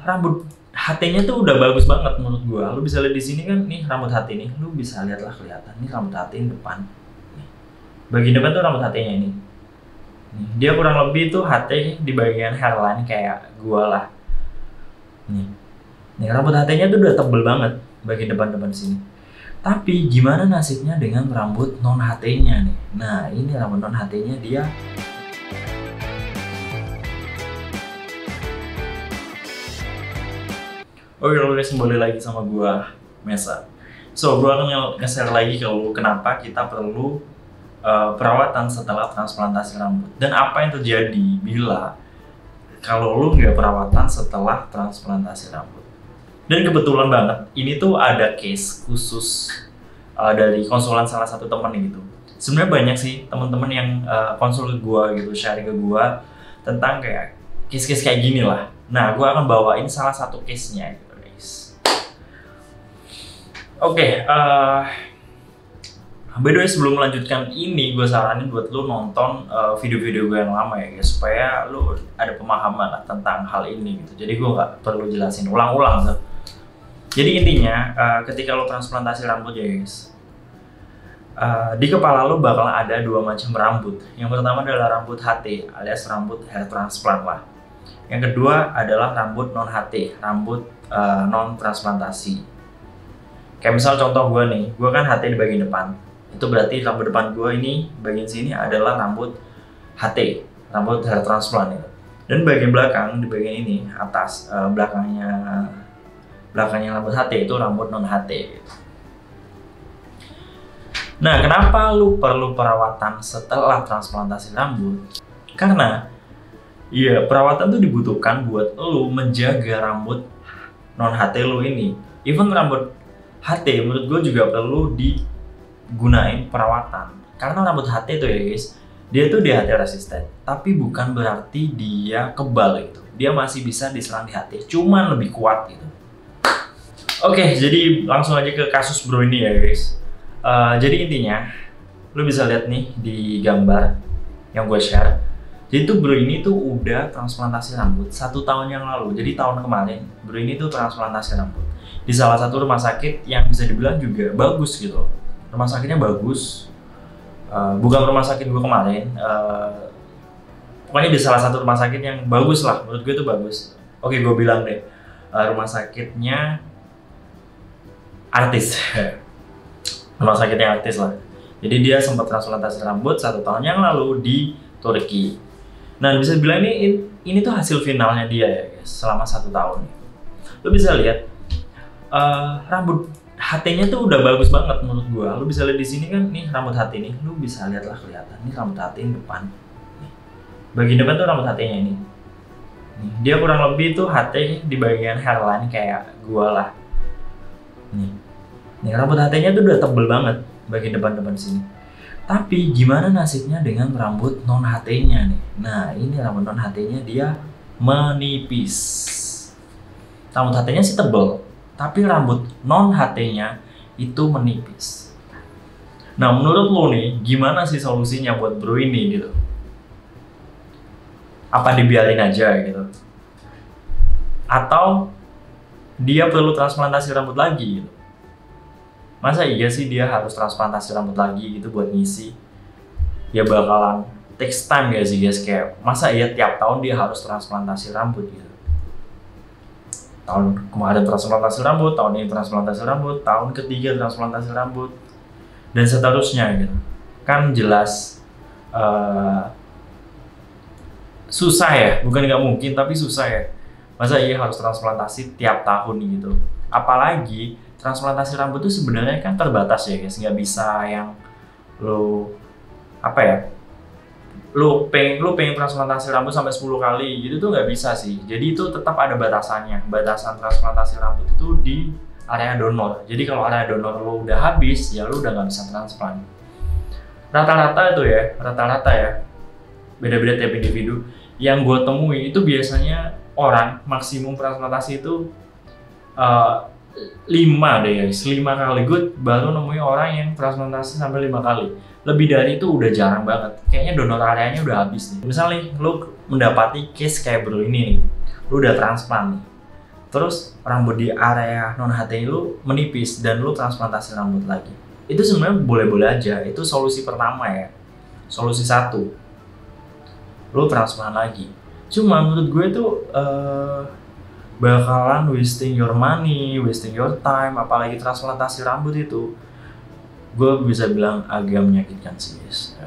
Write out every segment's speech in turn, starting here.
Rambut HT-nya tuh udah bagus banget menurut gua. Lu bisa lihat di sini kan, nih rambut HT nih. Lu bisa lihat lah, kelihatan nih rambut HT yang depan. Nih. Bagian depan tuh rambut HT-nya ini. Nih, dia kurang lebih tuh HT di bagian hairline kayak gua lah. Nih. Nih rambut HT-nya tuh udah tebel banget bagian depan-depan sini. Tapi gimana nasibnya dengan rambut non HT-nya nih? Nah, ini rambut non HT-nya dia. Oke, guys, kembali lagi sama gua, Mesa. So, gua akan nge-share lagi ke lu kenapa kita perlu perawatan setelah transplantasi rambut. Dan apa yang terjadi bila kalau lu nggak perawatan setelah transplantasi rambut. Dan kebetulan banget, ini tuh ada case khusus dari konsulan salah satu temen gitu. Sebenarnya banyak sih teman-teman yang konsul ke gua gitu, sharing ke gua tentang kayak case-case kayak gini lah. Nah, gua akan bawain salah satu case-nya gitu, guys. Oke, by the way, sebelum melanjutkan ini, gue saranin buat lu nonton video-video gue yang lama ya guys, supaya lu ada pemahaman lah tentang hal ini gitu. Jadi gue nggak perlu jelasin ulang-ulang tuh. Jadi intinya, ketika lu transplantasi rambut ya guys, di kepala lu bakal ada dua macam rambut. Yang pertama adalah rambut HT alias rambut hair transplant lah. Yang kedua adalah rambut non HT, rambut non transplantasi. Kayak misal contoh gue nih, gue kan HT di bagian depan. Itu berarti rambut depan gue ini, bagian sini adalah rambut HT, rambut hair transplant gitu. Dan bagian belakang, di bagian ini, atas, belakangnya rambut HT itu rambut non HT gitu. Nah, kenapa lu perlu perawatan setelah transplantasi rambut? Karena ya, perawatan tuh dibutuhkan buat lu menjaga rambut non HT lu ini. Even rambut HT menurut gue juga perlu digunain perawatan. Karena rambut HT tuh ya guys, dia tuh DHT resisten. Tapi bukan berarti dia kebal gitu. Dia masih bisa diserang di HT, cuman lebih kuat gitu. Oke, jadi langsung aja ke kasus bro ini ya guys. Jadi intinya, lu bisa lihat nih di gambar yang gue share. Jadi tuh bro ini tuh udah transplantasi rambut 1 tahun yang lalu. Jadi tahun kemarin bro ini tuh transplantasi rambut di salah satu rumah sakit yang bisa dibilang juga bagus gitu. Rumah sakitnya bagus, bukan rumah sakit gue kemarin, pokoknya di salah satu rumah sakit yang bagus lah, menurut gue itu bagus. Oke, gue bilang deh, rumah sakitnya artis. Rumah sakitnya artis lah. Jadi dia sempat transplantasi rambut 1 tahun yang lalu di Turki. Nah, bisa dibilang ini tuh hasil finalnya dia ya guys, selama 1 tahun. Lo bisa lihat rambut HT-nya tuh udah bagus banget menurut gua. Lu bisa lihat di sini kan, nih rambut HT nih. Lu bisa lihat lah, kelihatan nih rambut HT yang depan. Nih. Bagian depan tuh rambut HT-nya ini. Nih, dia kurang lebih tuh HT di bagian hairline kayak gua lah. Nih rambut HT-nya tuh udah tebel banget bagian depan sini. Tapi gimana nasibnya dengan rambut non HT-nya nih? Nah, ini rambut non HT-nya dia menipis. Rambut HT-nya sih tebel, tapi rambut non HT-nya itu menipis. Nah, menurut lo nih, gimana sih solusinya buat bro ini gitu? Apa dibiarin aja gitu? Atau dia perlu transplantasi rambut lagi gitu? Masa iya sih dia harus transplantasi rambut lagi gitu buat ngisi? Ya bakalan takes time gak sih guys? Kayak masa iya tiap tahun dia harus transplantasi rambut gitu? Tahun kemarin transplantasi rambut, tahun ini transplantasi rambut, tahun ketiga transplantasi rambut, dan seterusnya gitu. Kan jelas susah ya, bukan nggak mungkin tapi susah ya. Masa iya harus transplantasi tiap tahun gitu. Apalagi transplantasi rambut itu sebenarnya kan terbatas ya guys, nggak bisa yang lo apa ya, lu pengen transplantasi rambut sampai 10 kali gitu tuh nggak bisa sih. Jadi itu tetap ada batasannya. Batasan transplantasi rambut itu di area donor. Jadi kalau area donor lu udah habis, ya lu udah nggak bisa transplant. Rata-rata ya, beda-beda tiap individu. Yang gue temui itu biasanya orang maksimum transplantasi itu 5 deh guys, 5 kali. Gue baru nemuin orang yang transplantasi sampai 5 kali. Lebih dari itu udah jarang banget. Kayaknya donor areanya udah habis nih. Misalnya nih, lu mendapati case kayak bro ini nih. lu udah transplant nih. Terus rambut di area non HTI lu menipis dan lu transplantasi rambut lagi. Itu sebenarnya boleh-boleh aja. Itu solusi pertama ya. Solusi satu. Lu transplant lagi. Cuma menurut gue itu bakalan wasting your money, wasting your time, apalagi transplantasi rambut itu. Gue bisa bilang agak menyakitkan sih guys.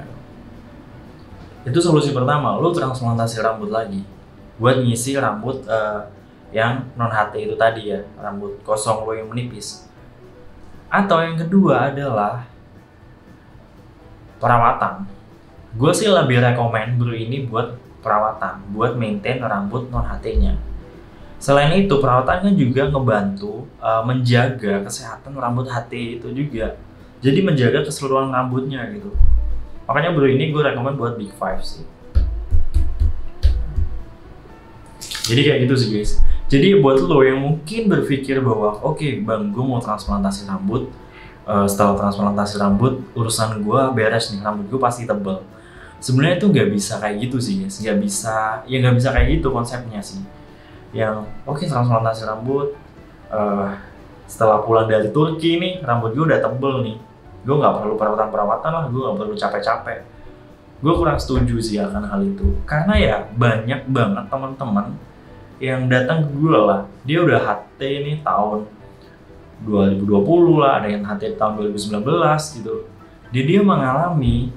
Itu solusi pertama, lu transplantasi rambut lagi buat ngisi rambut yang non HT itu tadi ya, rambut kosong lo yang menipis. Atau yang kedua adalah perawatan. Gue sih lebih rekomen bro ini buat perawatan, buat maintain rambut non HT-nya. Selain itu perawatan kan juga ngebantu menjaga kesehatan rambut HT itu juga. Jadi menjaga keseluruhan rambutnya gitu. Makanya bro ini gue rekomen buat Big Five sih. Jadi kayak gitu sih guys. Jadi buat lo yang mungkin berpikir bahwa oke, bang, gue mau transplantasi rambut, setelah transplantasi rambut urusan gue beres nih, rambut gue pasti tebal. Sebenarnya itu nggak bisa kayak gitu sih guys, nggak bisa kayak gitu konsepnya sih. Yang oke, transplantasi rambut, setelah pulang dari Turki nih rambut gue udah tebel nih, gue nggak perlu perawatan lah, gue nggak perlu capek-capek. Gue kurang setuju sih akan hal itu, karena ya banyak banget teman-teman yang datang ke gue lah, dia udah HT nih tahun 2020 lah, ada yang HT tahun 2019 gitu. Dia mengalami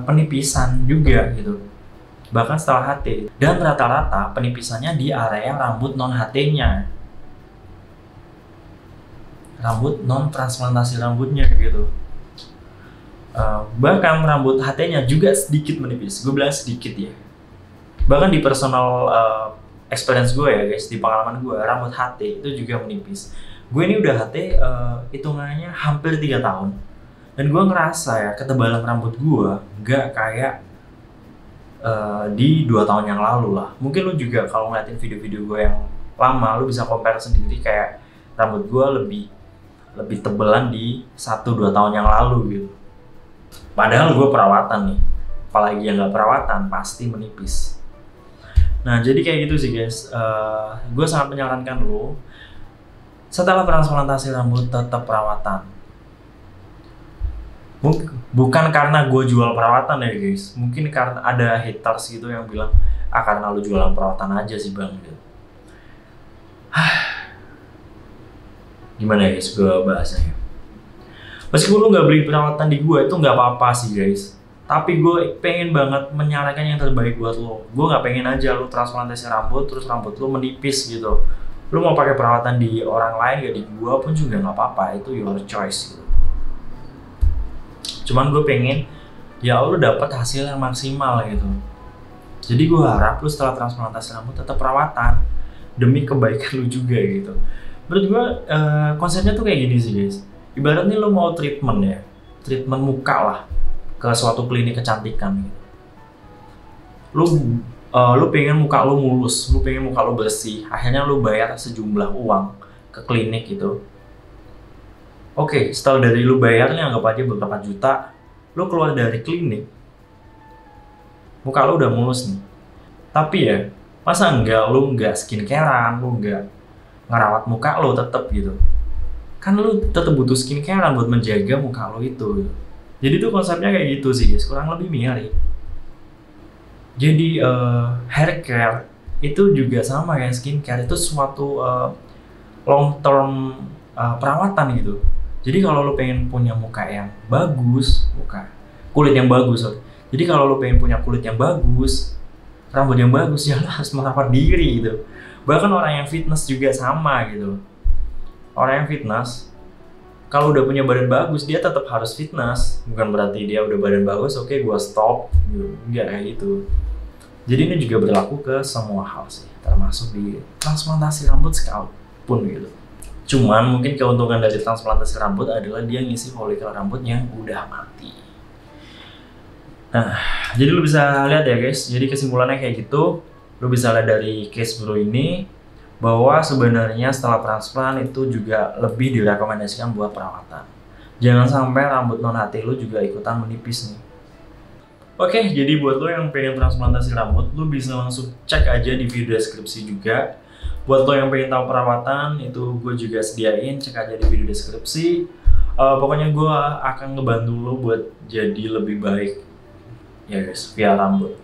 penipisan juga gitu, bahkan setelah HT. Dan rata-rata penipisannya di area rambut non HT-nya, rambut non transplantasi rambutnya gitu. Bahkan rambut HT-nya juga sedikit menipis. Gue bilang sedikit ya. Bahkan di personal experience gue ya guys, di pengalaman gue, rambut HT itu juga menipis. Gue ini udah HT hitungannya hampir 3 tahun. Dan gue ngerasa ya ketebalan rambut gue gak kayak di 2 tahun yang lalu lah. Mungkin lu juga kalau ngeliatin video-video gue yang lama, lu bisa compare sendiri kayak rambut gue lebih tebelan di 1-2 tahun yang lalu gitu. Padahal gue perawatan nih, apalagi yang gak perawatan pasti menipis. Nah jadi kayak gitu sih guys, gue sangat menyarankan lo setelah transplantasi rambut tetap perawatan. Bukan karena gue jual perawatan ya guys, mungkin karena ada haters gitu yang bilang karena lo jualan perawatan aja sih bang gitu. Gimana ya guys gue bahasanya, meskipun lo gak beli perawatan di gue itu gak apa-apa sih guys, tapi gue pengen banget menyarankan yang terbaik buat lo. Gue gak pengen aja lo transplantasi rambut terus rambut lo menipis gitu. Lo mau pakai perawatan di orang lain gak di gue pun juga gak apa-apa, itu your choice gitu. Cuman gue pengen ya lo dapet hasil yang maksimal gitu. Jadi gue harap lo setelah transplantasi rambut tetap perawatan demi kebaikan lo juga gitu. Menurut gue konsepnya tuh kayak gini sih guys. Ibaratnya lo mau treatment ya, treatment muka lah ke suatu klinik kecantikan gitu. Lu pengen muka lu mulus, lu pengen muka lu bersih, akhirnya lu bayar sejumlah uang ke klinik gitu. Oke, setelah dari lu bayarnya anggap aja beberapa juta, lu keluar dari klinik, muka lu udah mulus nih. Tapi ya, masa lu nggak skincarean, lu nggak ngerawat muka lu tetep gitu. Kan lu tetep butuh skincarean buat menjaga muka lu itu gitu. Jadi tuh konsepnya kayak gitu sih guys, kurang lebih mirip. Jadi hair care itu juga sama kayak skincare, itu suatu long term perawatan gitu. Jadi kalau lo pengen punya muka yang bagus, kulit yang bagus. Jadi kalau lo pengen punya kulit yang bagus, rambut yang bagus, ya lo harus merawat diri gitu. Bahkan orang yang fitness juga sama gitu. Orang yang fitness kalau udah punya badan bagus, dia tetap harus fitness. Bukan berarti dia udah badan bagus, oke gua stop gitu. Enggak kayak gitu. Jadi ini juga berlaku ke semua hal sih, termasuk di transplantasi rambut sekalipun gitu. Cuman mungkin keuntungan dari transplantasi rambut adalah dia ngisi folikel rambut yang udah mati. Nah, jadi lu bisa lihat ya guys, jadi kesimpulannya kayak gitu. Lu bisa lihat dari case bro ini, bahwa sebenarnya setelah transplant itu juga lebih direkomendasikan buat perawatan. Jangan sampai rambut non HT lu juga ikutan menipis nih. Oke, jadi buat lo yang pengen transplantasi rambut, lo bisa langsung cek aja di video deskripsi juga. Buat lo yang pengen tahu perawatan, itu gue juga sediain, cek aja di video deskripsi. Pokoknya gue akan ngebantu lo buat jadi lebih baik ya guys, via rambut.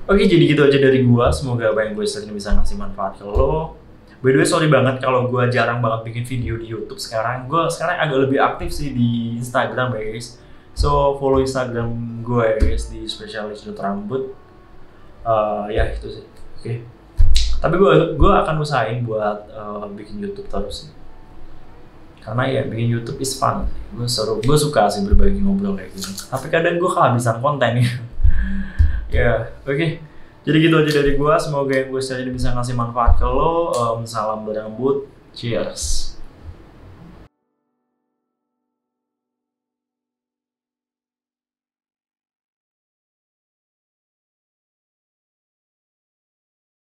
Oke, jadi gitu aja dari gue. Semoga apa yang gue share ini bisa ngasih manfaat ke lo. By the way, sorry banget kalau gue jarang banget bikin video di YouTube sekarang. Gue sekarang agak lebih aktif sih di Instagram ya guys. So, follow Instagram gue ya guys di spesialis.rambut. Ya itu sih. Oke. Tapi gue akan usahain buat bikin YouTube terus sih. Karena ya bikin YouTube is fun. Gue suka sih berbagi ngobrol kayak gini. Tapi kadang gue kehabisan konten ya. Ya, oke. Jadi gitu aja dari gue. Semoga yang gue share ini bisa ngasih manfaat ke lo. Salam berambut. Cheers.